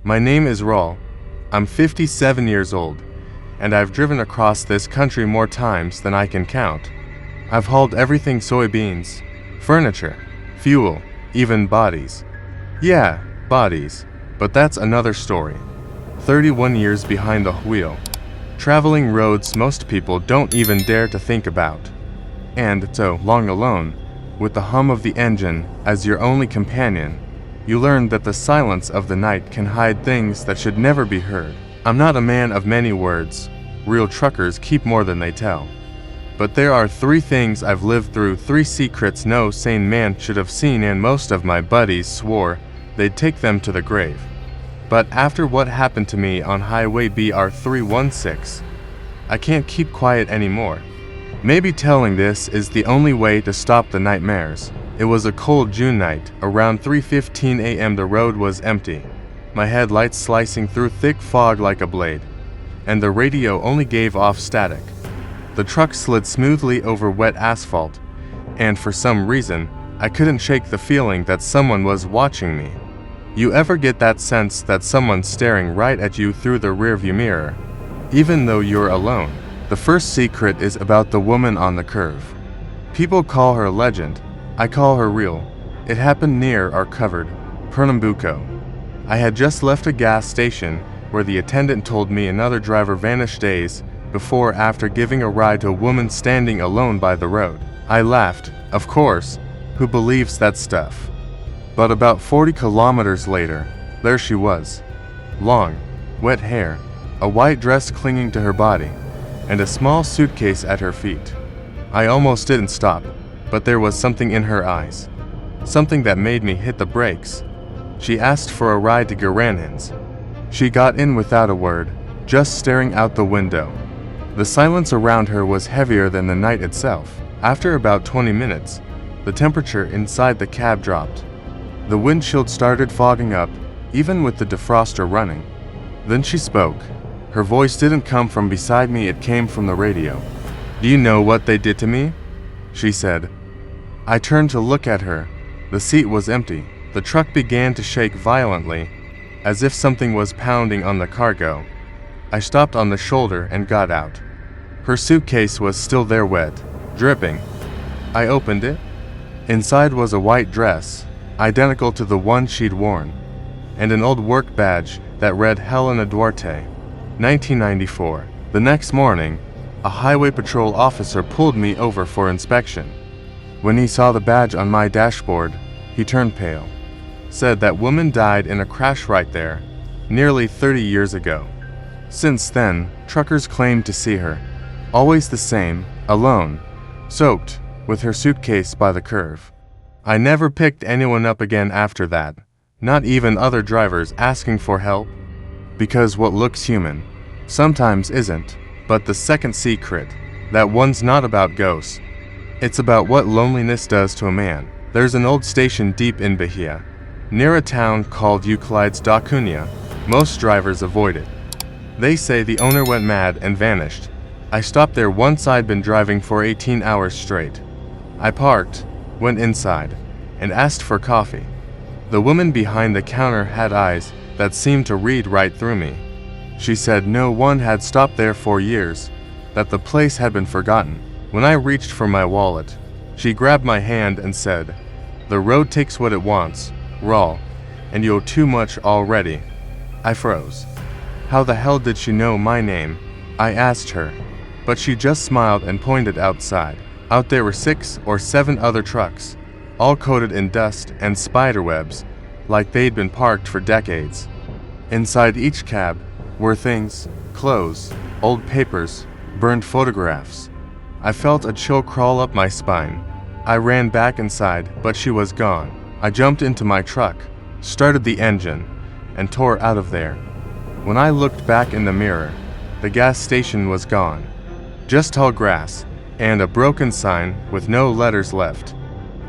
My name is Raul. I'm 57 years old, and I've driven across this country more times than I can count. I've hauled everything: soybeans, furniture, fuel, even bodies. Yeah, bodies, but that's another story. 31 years behind the wheel, traveling roads most people don't even dare to think about. And so long alone, with the hum of the engine as your only companion, you learn that the silence of the night can hide things that should never be heard. I'm not a man of many words. Real truckers keep more than they tell. But there are 3 things I've lived through, 3 secrets no sane man should have seen, and most of my buddies swore they'd take them to the grave. But after what happened to me on Highway BR 316, I can't keep quiet anymore. Maybe telling this is the only way to stop the nightmares. It was a cold June night. Around 3:15 a.m. the road was empty, my headlights slicing through thick fog like a blade, and the radio only gave off static. The truck slid smoothly over wet asphalt, and for some reason, I couldn't shake the feeling that someone was watching me. You ever get that sense that someone's staring right at you through the rearview mirror, even though you're alone? The first secret is about the woman on the curve. People call her legend. I call her real. It happened near our covered Pernambuco. I had just left a gas station where the attendant told me another driver vanished days before after giving a ride to a woman standing alone by the road. I laughed, of course, who believes that stuff? But about 40 kilometers later, there she was. Long, wet hair, a white dress clinging to her body, and a small suitcase at her feet. I almost didn't stop, but there was something in her eyes. Something that made me hit the brakes. She asked for a ride to Garanhans. She got in without a word, just staring out the window. The silence around her was heavier than the night itself. After about 20 minutes, the temperature inside the cab dropped. The windshield started fogging up, even with the defroster running. Then she spoke. Her voice didn't come from beside me, it came from the radio. "Do you know what they did to me?" she said. I turned to look at her. The seat was empty. The truck began to shake violently, as if something was pounding on the cargo. I stopped on the shoulder and got out. Her suitcase was still there, wet, dripping. I opened it. Inside was a white dress, identical to the one she'd worn, and an old work badge that read Helena Duarte, 1994. The next morning, a highway patrol officer pulled me over for inspection. When he saw the badge on my dashboard, he turned pale. Said that woman died in a crash right there, nearly 30 years ago. Since then, truckers claimed to see her, always the same, alone, soaked, with her suitcase by the curve. I never picked anyone up again after that, not even other drivers asking for help, because what looks human sometimes isn't. But the second secret, that one's not about ghosts. It's about what loneliness does to a man. There's an old station deep in Bahia, near a town called Euclides da Cunha. Most drivers avoid it. They say the owner went mad and vanished. I stopped there once. I'd been driving for 18 hours straight. I parked, went inside, and asked for coffee. The woman behind the counter had eyes that seemed to read right through me. She said no one had stopped there for years, that the place had been forgotten. When I reached for my wallet, she grabbed my hand and said, "The road takes what it wants, Raul, and you're too much already." I froze. How the hell did she know my name? I asked her, but she just smiled and pointed outside. Out there were 6 or 7 other trucks, all coated in dust and spiderwebs, like they'd been parked for decades. Inside each cab were things, clothes, old papers, burned photographs. I felt a chill crawl up my spine. I ran back inside, but she was gone. I jumped into my truck, started the engine, and tore out of there. When I looked back in the mirror, the gas station was gone. Just tall grass, and a broken sign with no letters left.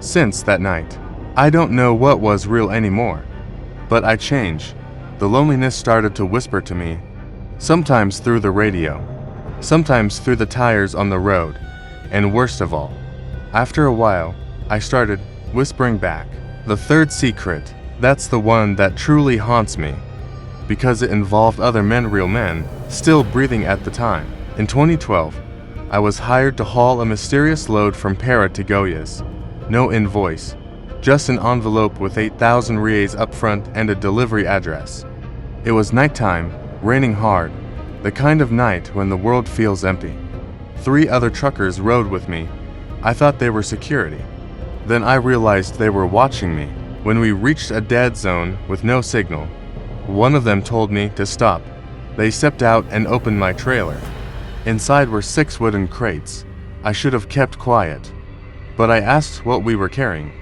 Since that night, I don't know what was real anymore. But I changed. The loneliness started to whisper to me, sometimes through the radio, sometimes through the tires on the road, and worst of all, after a while, I started whispering back. The third secret, that's the one that truly haunts me. because it involved other men, real men, still breathing at the time. In 2012, I was hired to haul a mysterious load from Para to Goyas. No invoice, just an envelope with 8,000 reais up front and a delivery address. It was nighttime, raining hard, the kind of night when the world feels empty. 3 other truckers rode with me. I thought they were security. Then I realized they were watching me. When we reached a dead zone with no signal, one of them told me to stop. They stepped out and opened my trailer. Inside were 6 wooden crates. I should have kept quiet, but I asked what we were carrying.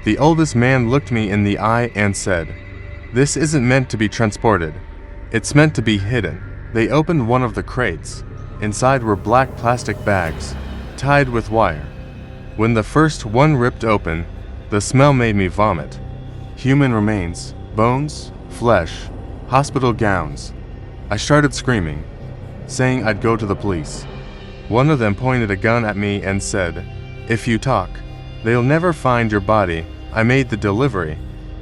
The oldest man looked me in the eye and said, "This isn't meant to be transported. It's meant to be hidden." They opened one of the crates. Inside were black plastic bags, tied with wire. When the first one ripped open, the smell made me vomit. Human remains, bones, flesh, hospital gowns. I started screaming, saying I'd go to the police. One of them pointed a gun at me and said, "If you talk, they'll never find your body." I made the delivery,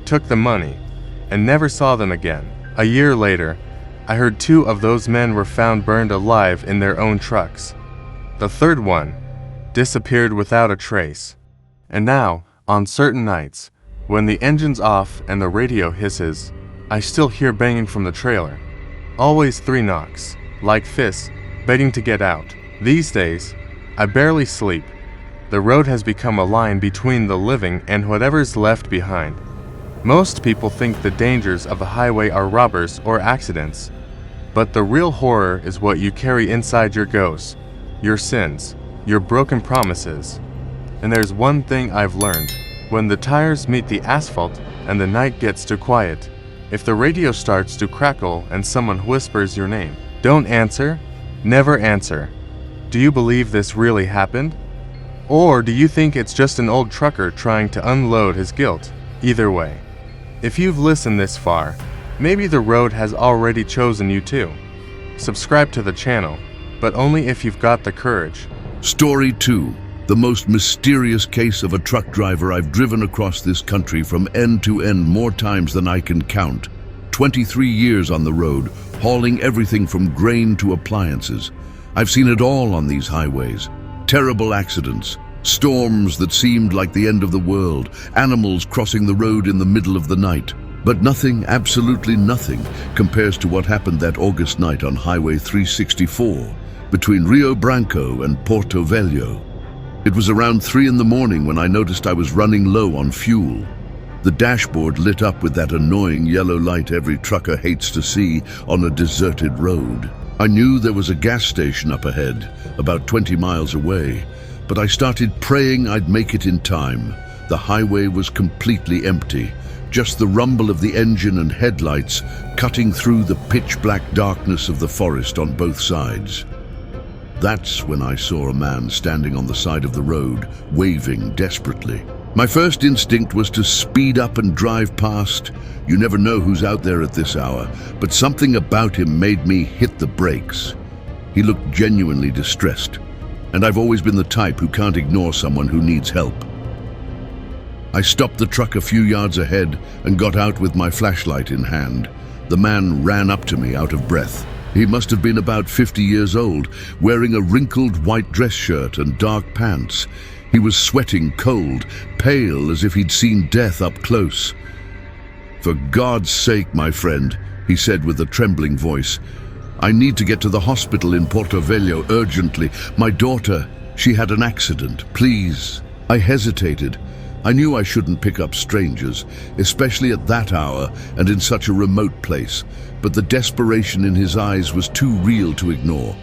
took the money, and never saw them again. A year later, I heard 2 of those men were found burned alive in their own trucks. The third one disappeared without a trace. And now, on certain nights, when the engine's off and the radio hisses, I still hear banging from the trailer. Always 3 knocks, like fists, begging to get out. These days, I barely sleep. The road has become a line between the living and whatever's left behind. Most people think the dangers of the highway are robbers or accidents. But the real horror is what you carry inside your ghosts, your sins, your broken promises. And there's one thing I've learned. When the tires meet the asphalt and the night gets too quiet, if the radio starts to crackle and someone whispers your name, don't answer, never answer. Do you believe this really happened? Or do you think it's just an old trucker trying to unload his guilt? Either way, if you've listened this far, maybe the road has already chosen you too. Subscribe to the channel, but only if you've got the courage. Story 2. The most mysterious case of a truck driver I've driven across this country from end to end more times than I can count. 23 years on the road, hauling everything from grain to appliances. I've seen it all on these highways. Terrible accidents, storms that seemed like the end of the world, animals crossing the road in the middle of the night. But nothing, absolutely nothing, compares to what happened that August night on Highway 364 between Rio Branco and Porto Velho. It was around 3 in the morning when I noticed I was running low on fuel. The dashboard lit up with that annoying yellow light every trucker hates to see on a deserted road. I knew there was a gas station up ahead, about 20 miles away, but I started praying I'd make it in time. The highway was completely empty, just the rumble of the engine and headlights cutting through the pitch-black darkness of the forest on both sides. That's when I saw a man standing on the side of the road, waving desperately. My first instinct was to speed up and drive past. You never know who's out there at this hour, but something about him made me hit the brakes. He looked genuinely distressed, and I've always been the type who can't ignore someone who needs help. I stopped the truck a few yards ahead and got out with my flashlight in hand. The man ran up to me out of breath. He must have been about 50 years old, wearing a wrinkled white dress shirt and dark pants. He was sweating cold, pale as if he'd seen death up close. "For God's sake, my friend," he said with a trembling voice, "I need to get to the hospital in Porto Velho urgently. My daughter, she had an accident, please." I hesitated. I knew I shouldn't pick up strangers, especially at that hour and in such a remote place, but the desperation in his eyes was too real to ignore.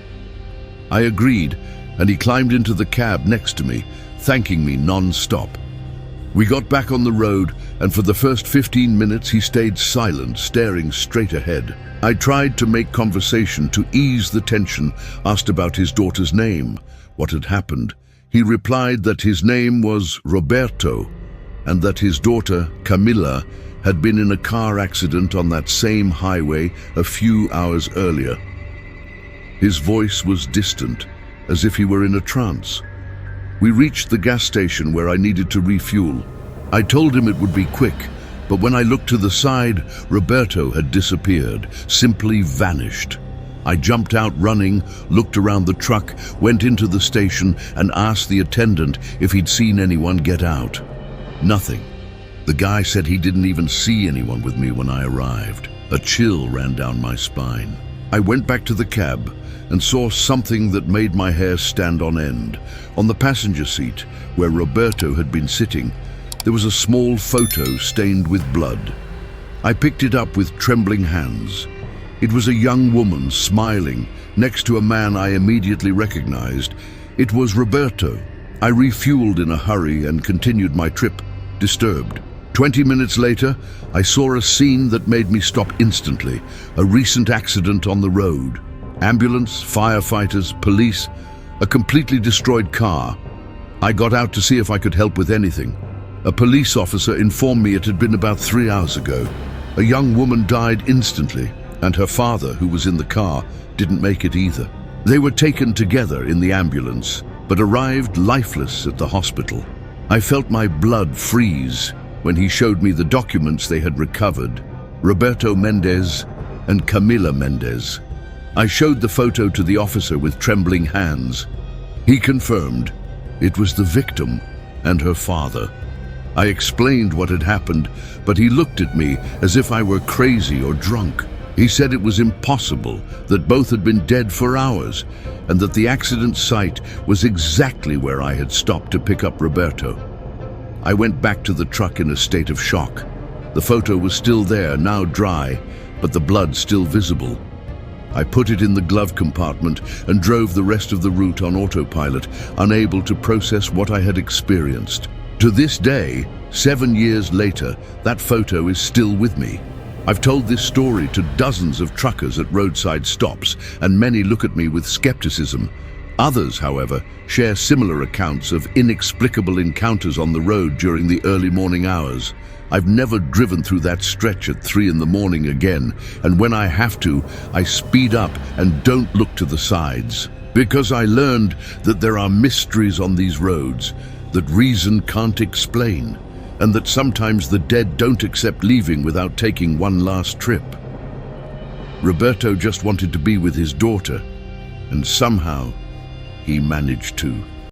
I agreed, and he climbed into the cab next to me, thanking me non-stop. We got back on the road, and for the first 15 minutes he stayed silent, staring straight ahead. I tried to make conversation to ease the tension, asked about his daughter's name, what had happened. He replied that his name was Roberto, and that his daughter, Camila, had been in a car accident on that same highway a few hours earlier. His voice was distant, as if he were in a trance. We reached the gas station where I needed to refuel. I told him it would be quick, But when I looked to the side, Roberto had disappeared, simply vanished. I jumped out running, looked around the truck, went into the station and asked the attendant if he'd seen anyone get out. Nothing. The guy said he didn't even see anyone with me when I arrived. A chill ran down my spine. I went back to the cab and saw something that made my hair stand on end. On the passenger seat, where Roberto had been sitting, there was a small photo stained with blood. I picked it up with trembling hands. It was a young woman smiling next to a man I immediately recognized. It was Roberto. I refueled in a hurry and continued my trip, disturbed. 20 minutes later, I saw a scene that made me stop instantly. A recent accident on the road. Ambulance, firefighters, police, a completely destroyed car. I got out to see if I could help with anything. A police officer informed me it had been about 3 hours ago. A young woman died instantly, and her father, who was in the car, didn't make it either. They were taken together in the ambulance, but arrived lifeless at the hospital. I felt my blood freeze when he showed me the documents they had recovered, Roberto Mendez and Camila Mendez. I showed the photo to the officer with trembling hands. He confirmed it was the victim and her father. I explained what had happened, but he looked at me as if I were crazy or drunk. He said it was impossible, that both had been dead for hours, and that the accident site was exactly where I had stopped to pick up Roberto. I went back to the truck in a state of shock. The photo was still there, now dry, but the blood still visible. I put it in the glove compartment and drove the rest of the route on autopilot, unable to process what I had experienced. To this day, 7 years later, that photo is still with me. I've told this story to dozens of truckers at roadside stops, and many look at me with skepticism. Others, however, share similar accounts of inexplicable encounters on the road during the early morning hours. I've never driven through that stretch at 3 in the morning again, and when I have to, I speed up and don't look to the sides. Because I learned that there are mysteries on these roads that reason can't explain, and that sometimes the dead don't accept leaving without taking one last trip. Roberto just wanted to be with his daughter, and somehow he managed to.